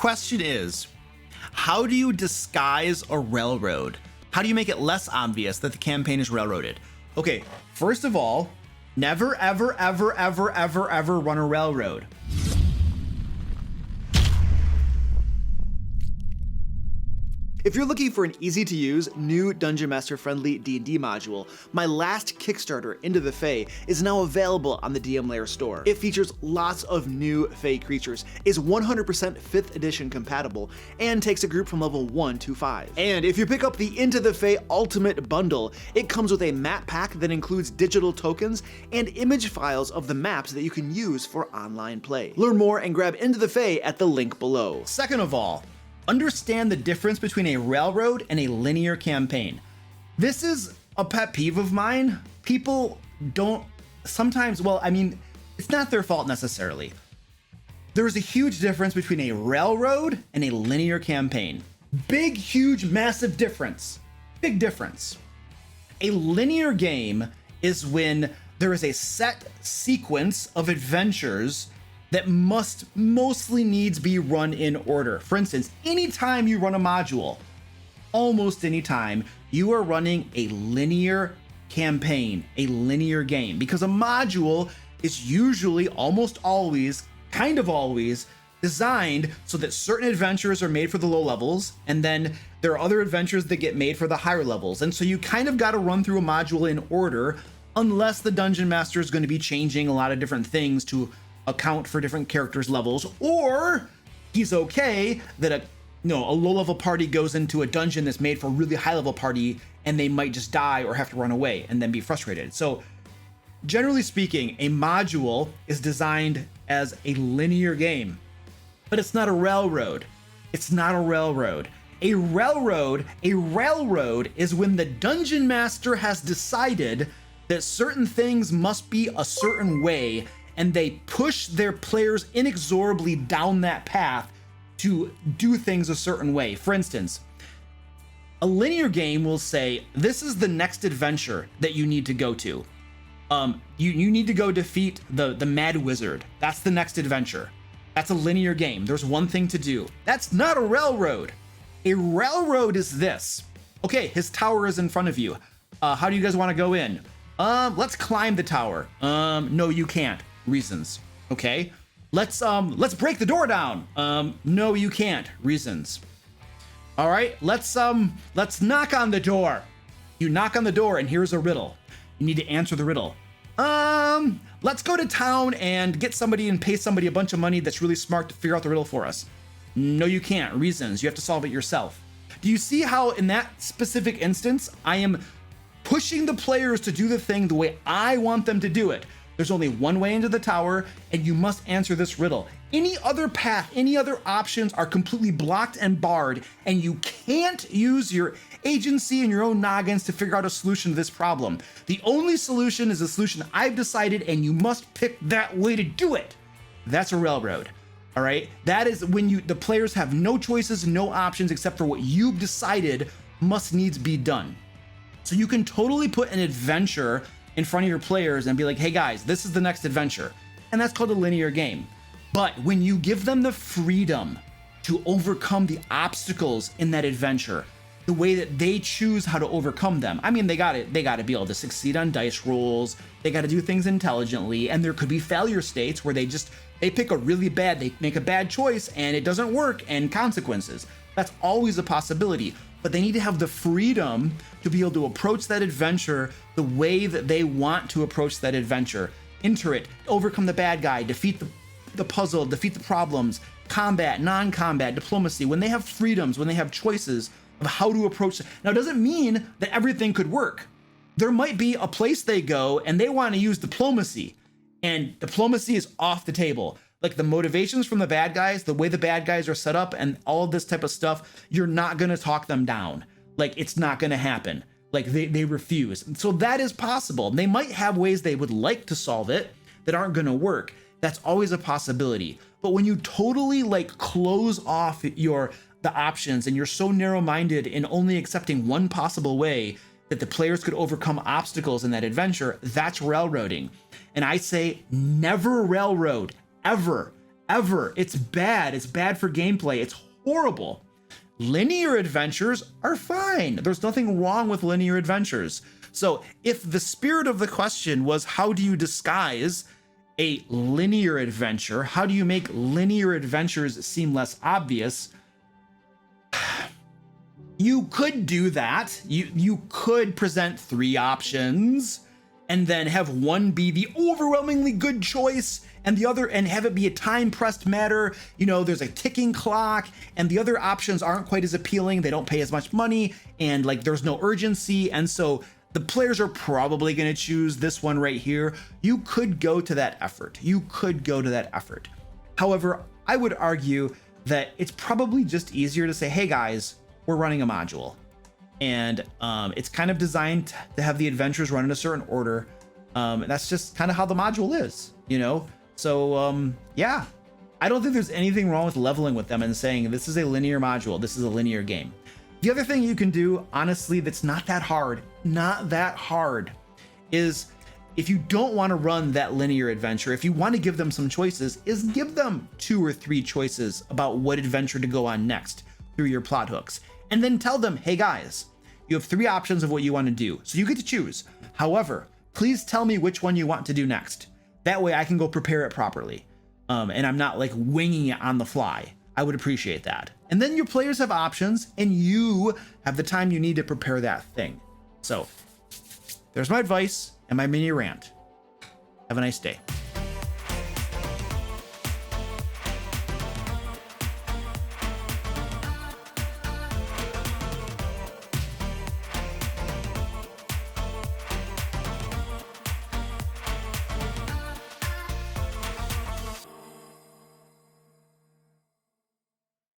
question is, how do you disguise a railroad? How do you make it less obvious that the campaign is railroaded? Okay, first of all, never, ever, ever, ever, ever, ever run a railroad. If you're looking for an easy-to-use, new Dungeon Master-friendly D&D module, my last Kickstarter, Into the Fae, is now available on the DM Lair store. It features lots of new Fae creatures, is 100% 5th edition compatible, and takes a group from level 1 to 5. And if you pick up the Into the Fae Ultimate Bundle, it comes with a map pack that includes digital tokens and image files of the maps that you can use for online play. Learn more and grab Into the Fae at the link below. Second of all, understand the difference between a railroad and a linear campaign. This is a pet peeve of mine. People don't sometimes, well, I mean, it's not their fault necessarily. There's a huge difference between a railroad and a linear campaign. Big, huge, massive difference. Big difference. A linear game is when there is a set sequence of adventures that mostly needs be run in order. For instance, anytime you run a module, almost anytime, you are running a linear campaign, a linear game, because a module is usually almost always, kind of always, designed so that certain adventures are made for the low levels, and then there are other adventures that get made for the higher levels. And so you kind of got to run through a module in order, unless the Dungeon Master is going to be changing a lot of different things to account for different characters' levels, or he's okay that a low-level party goes into a dungeon that's made for a really high-level party and they might just die or have to run away and then be frustrated. So generally speaking, a module is designed as a linear game, but it's not a railroad. It's not a railroad. A railroad is when the Dungeon Master has decided that certain things must be a certain way, and they push their players inexorably down that path to do things a certain way. For instance, a linear game will say, this is the next adventure that you need to go to. You need to go defeat the Mad Wizard. That's the next adventure. That's a linear game. There's one thing to do. That's not a railroad. A railroad is this. Okay, his tower is in front of you. How do you guys want to go in? Let's climb the tower. No, you can't. Reasons. Okay, let's break the door down. No, you can't. Reasons. All right, let's knock on the door. You knock on the door and here's a riddle. You need to answer the riddle. Let's go to town and get somebody and pay somebody a bunch of money that's really smart to figure out the riddle for us. No, you can't. Reasons. You have to solve it yourself. Do you see how in that specific instance, I am pushing the players to do the thing the way I want them to do it? There's only one way into the tower, and you must answer this riddle. Any other path, any other options are completely blocked and barred, and you can't use your agency and your own noggins to figure out a solution to this problem. The only solution is a solution I've decided, and you must pick that way to do it. That's a railroad. All right? That is when the players have no choices, no options except for what you've decided must needs be done. So you can totally put an adventure in front of your players and be like, hey guys, this is the next adventure. And that's called a linear game. But when you give them the freedom to overcome the obstacles in that adventure, the way that they choose how to overcome them, I mean, they got to be able to succeed on dice rolls. They got to do things intelligently. And there could be failure states where they pick they make a bad choice and it doesn't work, and consequences. That's always a possibility. But they need to have the freedom to be able to approach that adventure the way that they want to approach that adventure. Enter it, overcome the bad guy, defeat the puzzle, defeat the problems, combat, non-combat, diplomacy. When they have freedoms, when they have choices of how to approach it. Now, it doesn't mean that everything could work. There might be a place they go and they want to use diplomacy, and diplomacy is off the table. Like the motivations from the bad guys, the way the bad guys are set up and all of this type of stuff, you're not going to talk them down. Like, it's not going to happen. Like they refuse. And so that is possible. They might have ways they would like to solve it that aren't going to work. That's always a possibility. But when you totally close off the options and you're so narrow-minded in only accepting one possible way that the players could overcome obstacles in that adventure, that's railroading. And I say never railroad. Ever, ever. It's bad. It's bad for gameplay. It's horrible. Linear adventures are fine. There's nothing wrong with linear adventures. So if the spirit of the question was, how do you disguise a linear adventure? How do you make linear adventures seem less obvious? You could do that. You could present 3 options and then have one be the overwhelmingly good choice and the other, and have it be a time pressed matter. You know, there's a ticking clock and the other options aren't quite as appealing. They don't pay as much money and like there's no urgency. And so the players are probably going to choose this one right here. You could go to that effort. However, I would argue that it's probably just easier to say, hey guys, we're running a module. And it's kind of designed to have the adventures run in a certain order. And that's just kind of how the module is, you know? So yeah, I don't think there's anything wrong with leveling with them and saying this is a linear module, this is a linear game. The other thing you can do, honestly, that's not that hard, is if you don't want to run that linear adventure, if you want to give them some choices, is give them 2 or 3 choices about what adventure to go on next through your plot hooks. And then tell them, hey guys, you have 3 options of what you want to do. So you get to choose. However, please tell me which one you want to do next. That way I can go prepare it properly. And I'm not like winging it on the fly. I would appreciate that. And then your players have options and you have the time you need to prepare that thing. So there's my advice and my mini rant. Have a nice day.